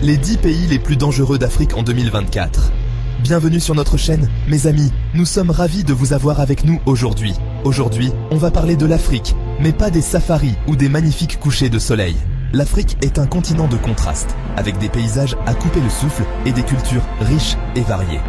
Les 10 pays les plus dangereux d'Afrique en 2024. Bienvenue sur notre chaîne, mes amis, nous sommes ravis de vous avoir avec nous aujourd'hui. Aujourd'hui, on va parler de l'Afrique, mais pas des safaris ou des magnifiques couchers de soleil. L'Afrique est un continent de contrastes, avec des paysages à couper le souffle et des cultures riches et variées.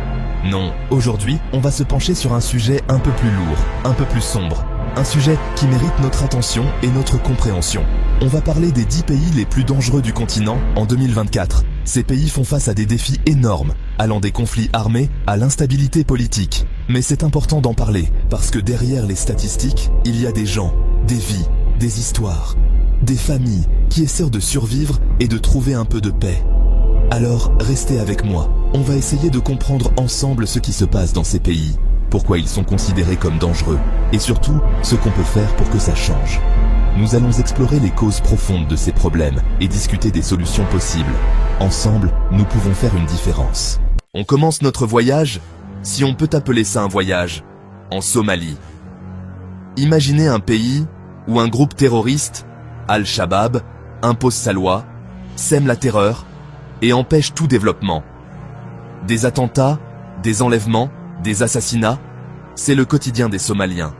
Non, aujourd'hui, on va se pencher sur un sujet un peu plus lourd, un peu plus sombre. Un sujet qui mérite notre attention et notre compréhension. On va parler des 10 pays les plus dangereux du continent en 2024. Ces pays font face à des défis énormes, allant des conflits armés à l'instabilité politique. Mais c'est important d'en parler, parce que derrière les statistiques, il y a des gens, des vies, des histoires, des familles qui essaient de survivre et de trouver un peu de paix. Alors, restez avec moi. On va essayer de comprendre ensemble ce qui se passe dans ces pays. Pourquoi ils sont considérés comme dangereux, et surtout, ce qu'on peut faire pour que ça change. Nous allons explorer les causes profondes de ces problèmes et discuter des solutions possibles. Ensemble, nous pouvons faire une différence. On commence notre voyage, si on peut appeler ça un voyage, en Somalie. Imaginez un pays où un groupe terroriste, Al-Shabaab, impose sa loi, sème la terreur et empêche tout développement. Des attentats, des enlèvements, des assassinats, c'est le quotidien des Somaliens.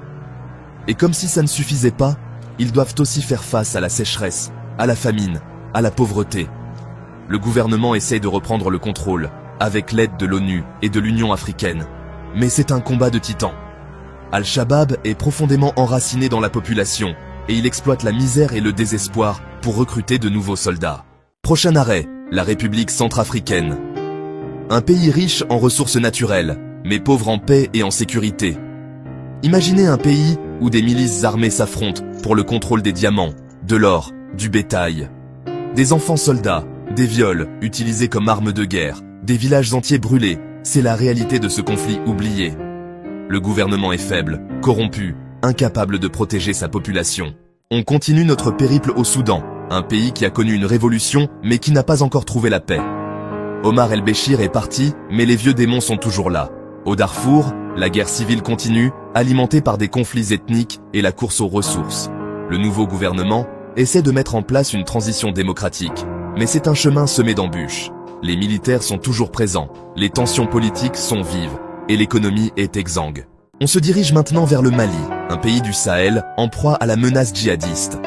Et comme si ça ne suffisait pas, ils doivent aussi faire face à la sécheresse, à la famine, à la pauvreté. Le gouvernement essaie de reprendre le contrôle, avec l'aide de l'ONU et de l'Union africaine. Mais c'est un combat de titans. Al-Shabaab est profondément enraciné dans la population, et il exploite la misère et le désespoir pour recruter de nouveaux soldats. Prochain arrêt, la République centrafricaine. Un pays riche en ressources naturelles, mais pauvre en paix et en sécurité. Imaginez un pays où des milices armées s'affrontent pour le contrôle des diamants, de l'or, du bétail. Des enfants soldats, des viols utilisés comme armes de guerre, des villages entiers brûlés, c'est la réalité de ce conflit oublié. Le gouvernement est faible, corrompu, incapable de protéger sa population. On continue notre périple au Soudan, un pays qui a connu une révolution mais qui n'a pas encore trouvé la paix. Omar el-Béchir est parti, mais les vieux démons sont toujours là. Au Darfour, la guerre civile continue, alimentée par des conflits ethniques et la course aux ressources. Le nouveau gouvernement essaie de mettre en place une transition démocratique, mais c'est un chemin semé d'embûches. Les militaires sont toujours présents, les tensions politiques sont vives, et l'économie est exsangue. On se dirige maintenant vers le Mali, un pays du Sahel en proie à la menace djihadiste.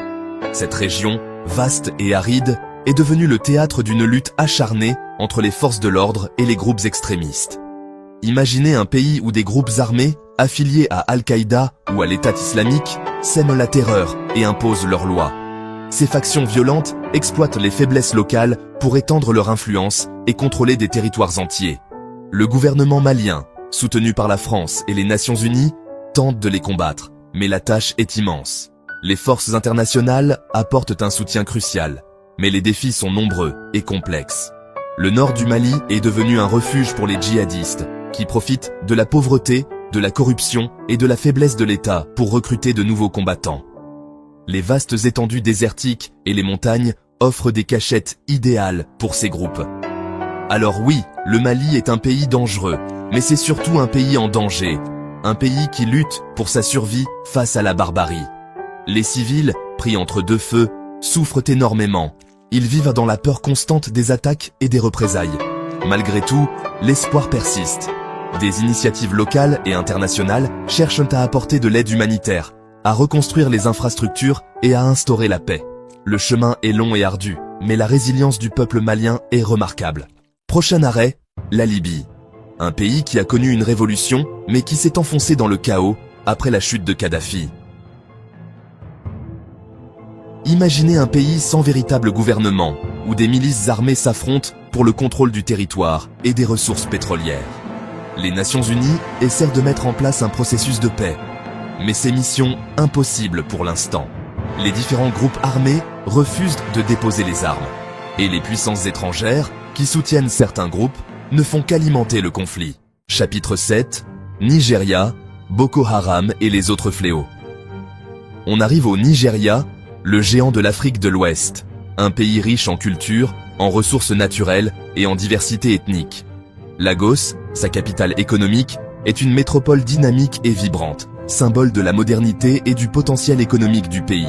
Cette région, vaste et aride, est devenue le théâtre d'une lutte acharnée entre les forces de l'ordre et les groupes extrémistes. Imaginez un pays où des groupes armés, affiliés à Al-Qaïda ou à l'État islamique, sèment la terreur et imposent leurs lois. Ces factions violentes exploitent les faiblesses locales pour étendre leur influence et contrôler des territoires entiers. Le gouvernement malien, soutenu par la France et les Nations Unies, tente de les combattre, mais la tâche est immense. Les forces internationales apportent un soutien crucial, mais les défis sont nombreux et complexes. Le nord du Mali est devenu un refuge pour les djihadistes, qui profitent de la pauvreté, de la corruption et de la faiblesse de l'État pour recruter de nouveaux combattants. Les vastes étendues désertiques et les montagnes offrent des cachettes idéales pour ces groupes. Alors oui, le Mali est un pays dangereux, mais c'est surtout un pays en danger, un pays qui lutte pour sa survie face à la barbarie. Les civils, pris entre deux feux, souffrent énormément. Ils vivent dans la peur constante des attaques et des représailles. Malgré tout, l'espoir persiste. Des initiatives locales et internationales cherchent à apporter de l'aide humanitaire, à reconstruire les infrastructures et à instaurer la paix. Le chemin est long et ardu, mais la résilience du peuple malien est remarquable. Prochain arrêt, la Libye. Un pays qui a connu une révolution, mais qui s'est enfoncé dans le chaos après la chute de Kadhafi. Imaginez un pays sans véritable gouvernement, où des milices armées s'affrontent pour le contrôle du territoire et des ressources pétrolières. Les Nations Unies essaient de mettre en place un processus de paix, mais c'est mission impossible pour l'instant. Les différents groupes armés refusent de déposer les armes, et les puissances étrangères, qui soutiennent certains groupes, ne font qu'alimenter le conflit. Chapitre 7, Nigeria, Boko Haram et les autres fléaux. On arrive au Nigeria, le géant de l'Afrique de l'Ouest, un pays riche en culture, en ressources naturelles et en diversité ethnique. Lagos, sa capitale économique, est une métropole dynamique et vibrante, symbole de la modernité et du potentiel économique du pays.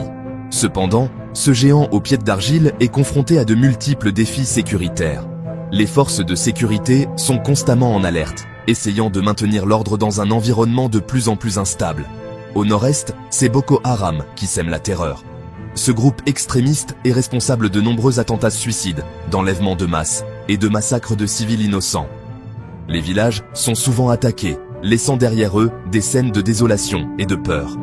Cependant, Ce géant aux pieds d'argile est confronté à de multiples défis sécuritaires. Les forces de sécurité sont constamment en alerte, essayant de maintenir l'ordre dans un environnement de plus en plus instable. Au nord-est, c'est Boko Haram qui sème la terreur. Ce groupe extrémiste est responsable de nombreux attentats suicides, d'enlèvements de masse et de massacres de civils innocents. Les villages sont souvent attaqués, laissant derrière eux des scènes de désolation et de peur.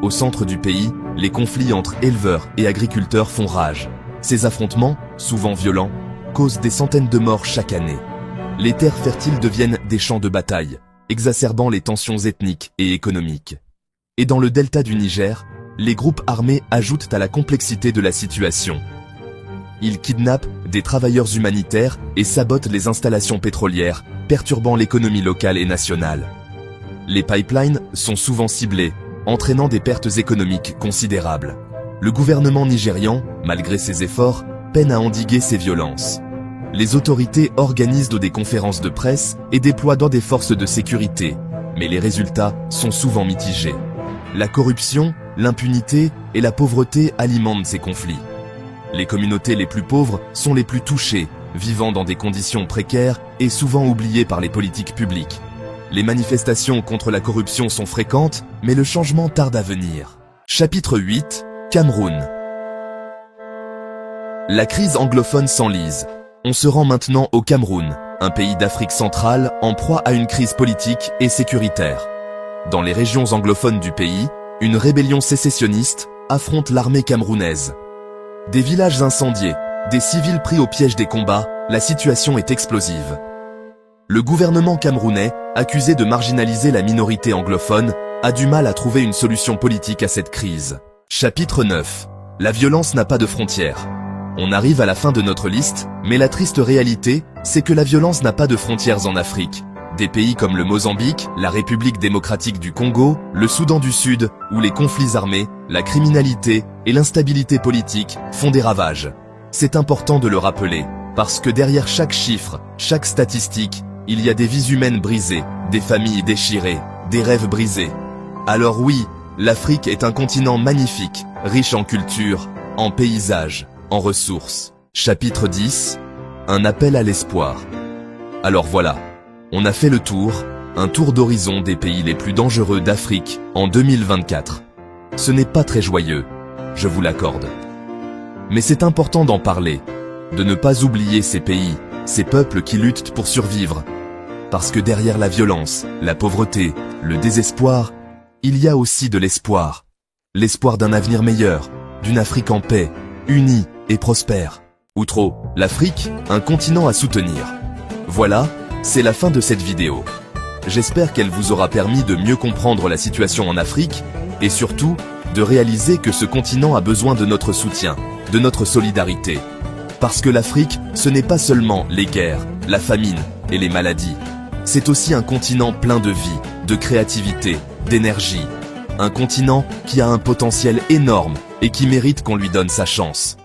Au centre du pays, les conflits entre éleveurs et agriculteurs font rage. Ces affrontements, souvent violents, causent des centaines de morts chaque année. Les terres fertiles deviennent des champs de bataille, exacerbant les tensions ethniques et économiques. Et dans le delta du Niger, les groupes armés ajoutent à la complexité de la situation. Ils kidnappent des travailleurs humanitaires et sabotent les installations pétrolières, perturbant l'économie locale et nationale. Les pipelines sont souvent ciblés, entraînant des pertes économiques considérables. Le gouvernement nigérian, malgré ses efforts, peine à endiguer ces violences. Les autorités organisent des conférences de presse et déploient des forces de sécurité, mais les résultats sont souvent mitigés. La corruption, l'impunité et la pauvreté alimentent ces conflits. Les communautés les plus pauvres sont les plus touchées, vivant dans des conditions précaires et souvent oubliées par les politiques publiques. Les manifestations contre la corruption sont fréquentes, mais le changement tarde à venir. Chapitre 8, Cameroun. La crise anglophone s'enlise. On se rend maintenant au Cameroun, un pays d'Afrique centrale en proie à une crise politique et sécuritaire. Dans les régions anglophones du pays, une rébellion sécessionniste affronte l'armée camerounaise. Des villages incendiés, des civils pris au piège des combats, la situation est explosive. Le gouvernement camerounais, accusé de marginaliser la minorité anglophone, a du mal à trouver une solution politique à cette crise. Chapitre 9. La violence n'a pas de frontières. On arrive à la fin de notre liste, mais la triste réalité, c'est que la violence n'a pas de frontières en Afrique. Des pays comme le Mozambique, la République démocratique du Congo, le Soudan du Sud, où les conflits armés, la criminalité et l'instabilité politique font des ravages. C'est important de le rappeler, parce que derrière chaque chiffre, chaque statistique, il y a des vies humaines brisées, des familles déchirées, des rêves brisés. Alors oui, l'Afrique est un continent magnifique, riche en culture, en paysages, en ressources. Chapitre 10. Un appel à l'espoir. Alors voilà, on a fait le tour, un tour d'horizon des pays les plus dangereux d'Afrique en 2024. Ce n'est pas très joyeux, je vous l'accorde. Mais c'est important d'en parler, de ne pas oublier ces pays, ces peuples qui luttent pour survivre. Parce que derrière la violence, la pauvreté, le désespoir, il y a aussi de l'espoir. L'espoir d'un avenir meilleur, d'une Afrique en paix, unie et prospère. Outro, l'Afrique, un continent à soutenir. Voilà, c'est la fin de cette vidéo. J'espère qu'elle vous aura permis de mieux comprendre la situation en Afrique et surtout, de réaliser que ce continent a besoin de notre soutien, de notre solidarité. Parce que l'Afrique, ce n'est pas seulement les guerres, la famine et les maladies. C'est aussi un continent plein de vie, de créativité, d'énergie. Un continent qui a un potentiel énorme et qui mérite qu'on lui donne sa chance.